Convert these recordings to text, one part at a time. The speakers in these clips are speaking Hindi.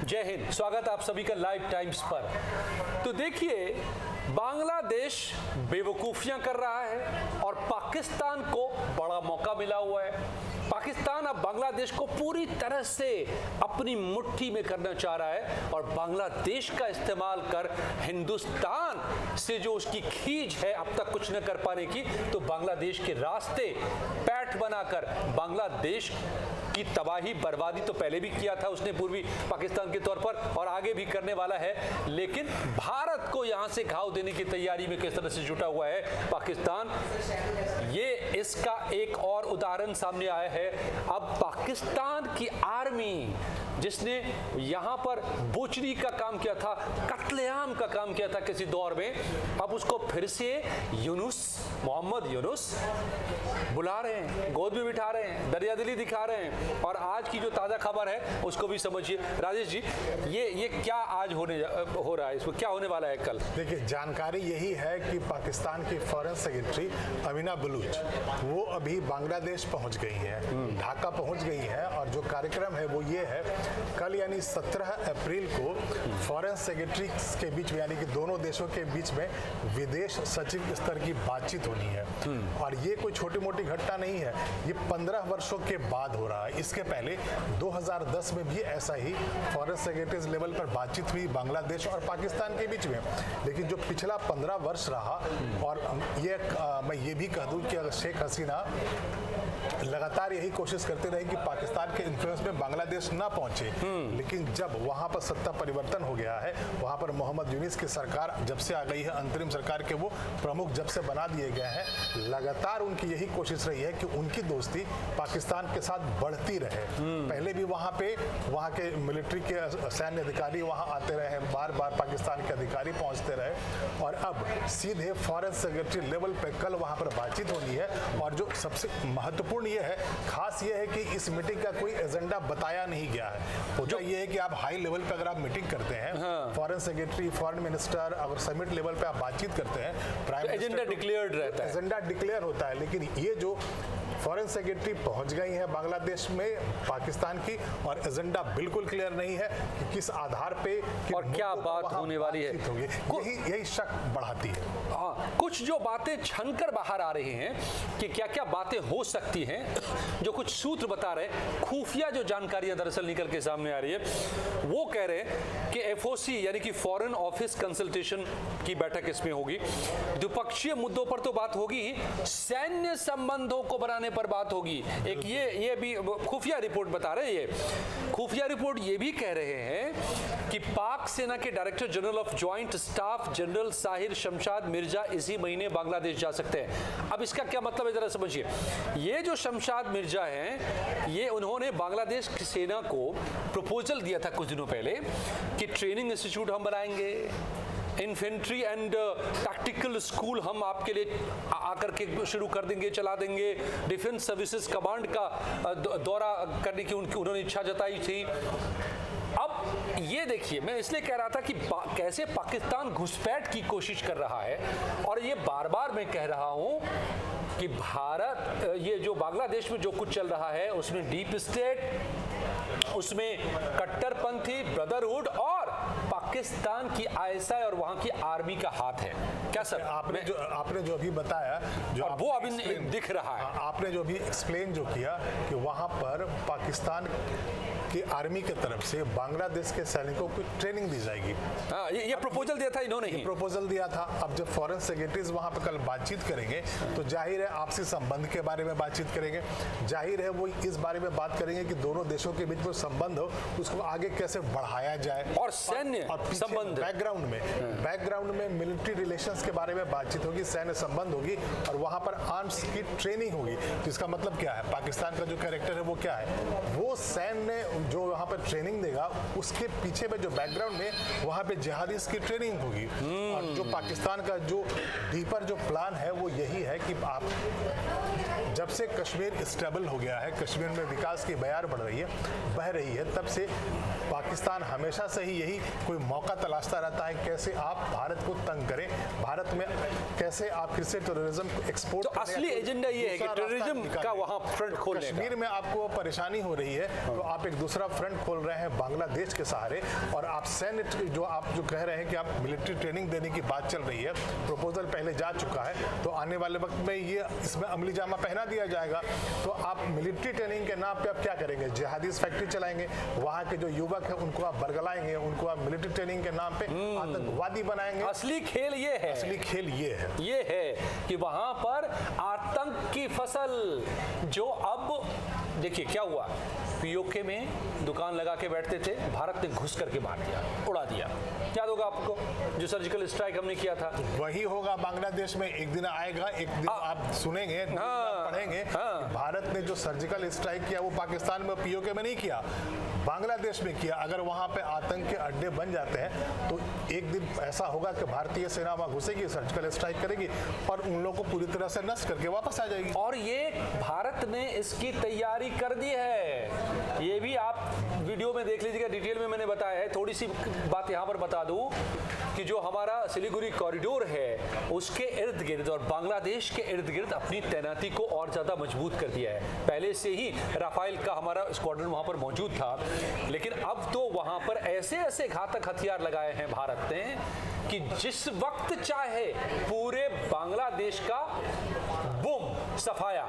जय हिंद। स्वागत आप सभी का लाइव टाइम्स पर। तो देखिए, बांग्लादेश बेवकूफ़ियां कर रहा है और पाकिस्तान को बड़ा मौका मिला हुआ है। पाकिस्तान अब बांग्लादेश को पूरी तरह से अपनी मुट्ठी में करना चाह रहा है और बांग्लादेश का इस्तेमाल कर हिंदुस्तान से जो उसकी खींच है अब तक कुछ न कर पाने की, तो बांग्लादेश के रास्ते पैठ बनाकर बांग्लादेश की तबाही बर्बादी तो पहले भी किया था उसने पूर्वी पाकिस्तान के तौर पर और आगे भी करने वाला है, लेकिन भारत को यहां से घाव देने की तैयारी में किस तरह से जुटा हुआ है पाकिस्तान, ये इसका एक और उदाहरण सामने आया है। अब पाकिस्तान की आर्मी जिसने यहां पर बुचरी का काम किया था, कत्लेआम का काम किया था किसी दौर में, अब उसको फिर से मोहम्मद यूनुस बुला रहे हैं, गोद में बिठा रहे हैं, दरियादिली दिखा रहे हैं। और आज की जो ताज़ा खबर है उसको भी समझिए राजेश जी, ये क्या आज हो रहा है, इसमें क्या होने वाला है कल? देखिए, जानकारी यही है कि पाकिस्तान की फॉरेन सेक्रेटरी अमीना बलूच वो अभी बांग्लादेश पहुंच गई हैं, ढाका पहुंच गई हैं और जो कार्यक्रम है वो ये है, कल यानी 17 अप्रैल को फॉरेन सेक्रेटरी के बीच में यानी कि दोनों देशों के बीच में विदेश सचिव स्तर की बातचीत होनी है। और ये कोई छोटी मोटी घटना नहीं है, ये 15 वर्षों के बाद हो रहा है। इसके पहले 2010 में भी ऐसा ही फॉरेन सेक्रेटरीज लेवल पर बातचीत हुई बांग्लादेश और पाकिस्तान के बीच में, लेकिन जो पिछला 15 वर्ष रहा, और ये मैं ये भी कह दूं कि शेख हसीना लगातार यही कोशिश करते रहे कि पाकिस्तान के इन्फ्लुएंस में बांग्लादेश ना पहुंचे, लेकिन जब वहां पर सत्ता परिवर्तन हो गया है, वहां पर मोहम्मद यूनुस की सरकार जब से आ गई है, अंतरिम सरकार के वो प्रमुख जब से बना दिए गए हैं, लगातार उनकी यही कोशिश रही है कि उनकी दोस्ती पाकिस्तान के साथ बढ़ती रहे। पहले भी वहां के मिलिट्री के सैन्य अधिकारी वहां आते रहे, बार बार पाकिस्तान के अधिकारी पहुंचते रहे, और अब सीधे फॉरेन सेक्रेटरी लेवल पे कल वहां पर बातचीत होनी है। और जो सबसे महत्वपूर्ण ये है, खास ये है कि इस मीटिंग का कोई एजेंडा बताया नहीं गया है। तो जो ये है कि आप हाई लेवल पे अगर आप मीटिंग करते हैं, फॉरेन सेक्रेटरी, फॉरेन मिनिस्टर, अगर समिट लेवल पे आप बातचीत करते हैं, प्राइम मिनिस्टर एजेंडा डिक्लेयर्ड रहता है, एजेंडा डिक्लेयर होता है। लेकिन ये जो फॉरेन सेक्रेटरी पहुंच गई है बांग्लादेश में पाकिस्तान की, और एजेंडा बिल्कुल क्लियर नहीं है कि किस आधार पे और क्या बात होने वाली है, यही शक बढ़ाती है। हाँ, कुछ जो बातें छनकर बाहर आ रही हैं कि क्या क्या बातें हो सकती हैं, जो कुछ सूत्र बता रहे हैं, खुफिया जो जानकारियां दरअसल निकल के सामने आ रही है, वो कह रहे हैं कि एफओसी यानी कि फॉरेन ऑफिस कंसल्टेशन की बैठक इसमें होगी, द्विपक्षीय मुद्दों पर तो बात होगी, सैन्य संबंधों को बनाने पर बात होगी। एक ये भी खुफिया रिपोर्ट बता रहे हैं। ये खुफिया रिपोर्ट ये भी कह रहे हैं कि पाक सेना के director general of joint staff general Sahir Shamshad Mirza इसी महीने बांग्लादेश जा सकते हैं। अब इसका क्या मतलब है, जरा समझिए। ये जो शमशाद मिर्जा हैं, ये उन्होंने बांग्लादेश की सेना को प्रपोजल दिया था कुछ दिनों पहले कि ट्रेनिंग इंस्टीट्यूट हम बनाएंगे, इन्फेंट्री एंड टैक्टिकल स्कूल हम आपके लिए आकर के शुरू कर देंगे, चला देंगे, डिफेंस सर्विसेज कमांड का दौरा करने की उन्होंने इच्छा जताई थी। अब ये देखिए, मैं इसलिए कह रहा था कि कैसे पाकिस्तान घुसपैठ की कोशिश कर रहा है, और ये बार बार मैं कह रहा हूं कि भारत, ये जो बांग्लादेश में जो कुछ चल रहा है उसमें डीप स्टेट, उसमें कट्टरपंथी ब्रदरहुड और पाकिस्तान की आईएसआई और वहां की आर्मी का हाथ है। क्या सर? आपने जो अभी बताया, जो और वो अभी दिख रहा है, आपने जो अभी एक्सप्लेन जो किया कि वहां पर पाकिस्तान की आर्मी की तरफ से बांग्लादेश के सैनिकों को ट्रेनिंग दी जाएगी। हाँ, ये प्रपोजल दिया था इन्होंने ही प्रपोजल दिया था। अब जब फॉरेन सेक्रेटरीज वहां पर कल बातचीत करेंगे तो जाहिर है आपसी संबंध के बारे में बातचीत करेंगे, जाहिर है वो इस बारे में बात करेंगे कि दोनों देशों के बीच में संबंध हो उसको आगे कैसे बढ़ाया जाए, और सैन्य संबंध बैकग्राउंड में मिलिट्री रिलेशंस के बारे में बातचीत होगी, सैन्य संबंध होगी, और वहां पर आर्म्स की ट्रेनिंग होगी। तो इसका मतलब क्या है, पाकिस्तान का जो कैरेक्टर है वो क्या है, वो सैन्य जो वहां पर ट्रेनिंग देगा उसके पीछे में जो बैकग्राउंड में वहां पे जिहादीज की ट्रेनिंग होगी। और जो पाकिस्तान का जो डीपर जो प्लान है वो यही है कि आप जब से कश्मीर स्टेबल हो गया है, कश्मीर में विकास की बयार बह रही है, तब से पाकिस्तान हमेशा से ही यही कोई मौका तलाशता रहता है कैसे आप भारत को तंग करें, भारत में कैसे आप फिर से टेररिज्म एक्सपोर्ट। तो असली एजेंडा ये है कि टेररिज्म का वहां फ्रंट खोलने का। कश्मीर में आपको परेशानी हो रही है तो आप एक दूसरा फ्रंट खोल रहे हैं बांग्लादेश के सहारे। और आप सैन्य जो कह रहे हैं कि आप मिलिट्री ट्रेनिंग देने की बात चल रही है, प्रपोजल पहले जा चुका है, तो आने वाले वक्त में ये इसमें अमली जामा पहना दिया जाएगा। तो आप मिलिट्री ट्रेनिंग के नाम पे आप क्या करेंगे? जिहादीज फैक्ट्री चलाएंगे, वहाँ के जो युवक है उनको आप बरगलाएंगे, उनको आप मिलिट्री ट्रेनिंग के नाम पे आतंकवादी बनाएंगे। असली खेल ये है, असली खेल ये है कि वहां पर आतंक की फसल जो अब देखिए क्या हुआ, पीओके में दुकान लगा के बैठते थे, भारत ने घुस करके मार दिया, उड़ा दिया। याद होगा आपको जो सर्जिकल स्ट्राइक हमने किया था, वही होगा बांग्लादेश में। एक दिन आएगा, एक दिन आप सुनेंगे, पढ़ेंगे, भारत ने जो सर्जिकल स्ट्राइक किया वो पाकिस्तान में पीओके में नहीं किया, बांग्लादेश में किया। अगर वहां पे आतंक के अड्डे बन जाते हैं तो एक दिन ऐसा होगा कि भारतीय सेना वहां घुसेगी, सर्जिकल स्ट्राइक करेगी और उन लोगों को पूरी तरह से नष्ट करके वापस आ जाएगी। और ये भारत ने इसकी तैयारी कर दी है। ये भी आप वीडियो में देख लीजिएगा, डिटेल में मैंने बताया है। थोड़ी सी बात यहाँ पर बता दूं कि जो हमारा सिलीगुड़ी कॉरिडोर है उसके इर्द गिर्द और बांग्लादेश के इर्द गिर्द अपनी तैनाती को और ज्यादा मजबूत कर दिया है। पहले से ही राफेल का हमारा स्क्वाड्रन वहां पर मौजूद था, लेकिन अब तो वहां पर ऐसे ऐसे घातक हथियार लगाए हैं भारत ने कि जिस वक्त चाहे पूरे बांग्लादेश का बूम सफाया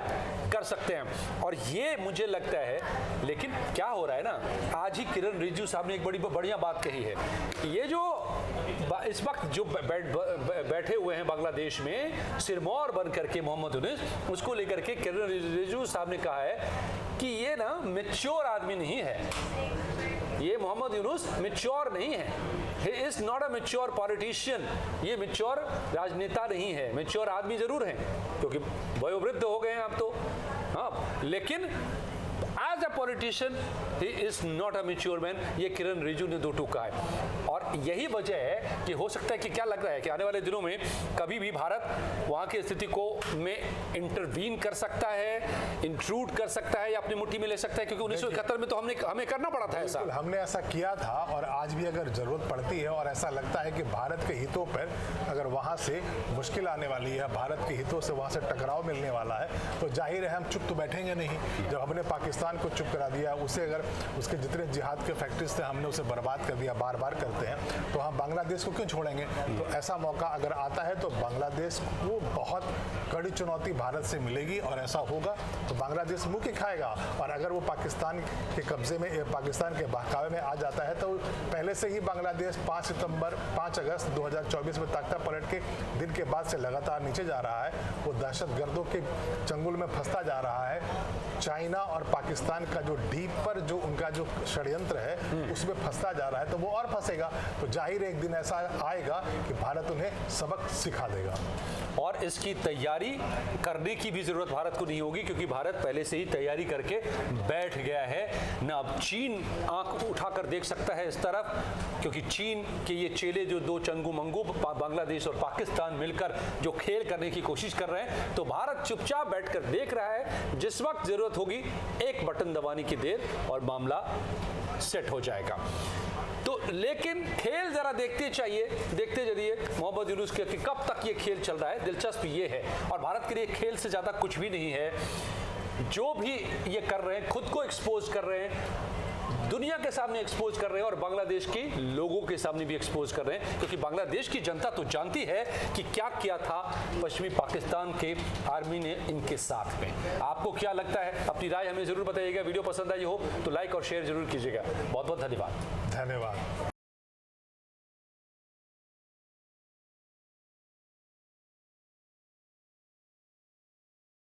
कर सकते हैं। और ये मुझे लगता है, लेकिन क्या हो रहा है ना, आज ही किरण रिजिजू साहब ने एक बड़ी बढ़िया बात कही है कि ये जो इस वक्त जो बैठे हुए हैं बांग्लादेश में सिरमौर बन करके मोहम्मद यूनुस, उसको लेकर के किरण रिजिजू साहब ने कहा है कि ये ना मैच्योर आदमी नहीं है, ये मोहम्मद यूनुस मैच्योर नहीं है, ही is not a mature politician, ये मैच्योर राजनेता नहीं है। मैच्योर आदमी जरूर हैं क्योंकि वयोवृद्ध हो गए हैं आप तो, हाँ, लेकिन as a politician he is not a mature man, ये किरण रिजिजू ने दो टूका है। और यही वजह है कि हो सकता है कि क्या लग रहा है कि आने वाले दिनों में कभी भी भारत वहां की स्थिति को में इंटरवीन कर सकता है, इंट्रूड कर सकता है या अपनी मुट्ठी में ले सकता है, क्योंकि 1971 में तो हमें करना पड़ा था ऐसा। हमने ऐसा किया था और आज भी अगर जरूरत पड़ती है और ऐसा लगता है कि भारत के हितों पर अगर वहां से मुश्किल आने वाली है, भारत के हितों से वहां से टकराव मिलने वाला है, तो जाहिर है हम चुप तो बैठेंगे नहीं। जब हमने पाकिस्तान को चुप करा दिया, उसे अगर उसके जितने जिहाद के फैक्ट्रीज थे हमने उसे बर्बाद कर दिया, बार बार करते हैं, तो हम बांग्लादेश को क्यों छोड़ेंगे? तो ऐसा मौका अगर आता है तो बांग्लादेश को बहुत कड़ी चुनौती भारत से मिलेगी और ऐसा होगा तो बांग्लादेश मुंह की खाएगा। और अगर वो पाकिस्तान के कब्जे में, पाकिस्तान के बहकावे में आ जाता है तो पहले से ही बांग्लादेश 5 अगस्त 2024 में तख्ता पलट के दिन के बाद से लगातार नीचे जा रहा है। वो दहशतगर्दों के चंगुल में फंसता जा रहा है। चाइना और पाकिस्तान का जो डीपर जो उनका जो षड्यंत्र है उसमें फंसता जा रहा है, तो वो और फंसेगा। तो जाहिर एक दिन ऐसा आएगा कि भारत उन्हें सबक सिखा देगा। और इसकी तैयारी करने की भी जरूरत भारत को नहीं होगी क्योंकि भारत पहले से ही तैयारी करके बैठ गया है ना। अब चीन आंख उठाकर देख सकता है इस तरफ, क्योंकि चीन के ये चेले जो दो चंगू मंगू बांग्लादेश और पाकिस्तान मिलकर जो खेल करने की कोशिश कर रहे हैं, तो भारत चुपचाप बैठकर देख रहा है। जिस वक्त जरूरत होगी एक बटन दबाने की देर और मामला सेट हो जाएगा। तो लेकिन खेल जरा देखते चलिए मोहम्मद यूनुस के कि कब तक ये खेल चल रहा है। दिलचस्प ये है, और भारत के लिए खेल से ज्यादा कुछ भी नहीं है। जो भी ये कर रहे हैं, खुद को एक्सपोज कर रहे हैं, दुनिया के सामने एक्सपोज कर रहे हैं और बांग्लादेश के लोगों के सामने भी एक्सपोज कर रहे हैं, क्योंकि बांग्लादेश की जनता तो जानती है कि क्या किया था पश्चिमी पाकिस्तान के आर्मी ने इनके साथ में। आपको क्या लगता है? अपनी राय हमें जरूर बताइएगा। वीडियो पसंद आई हो तो लाइक और शेयर जरूर कीजिएगा। बहुत बहुत धन्यवाद।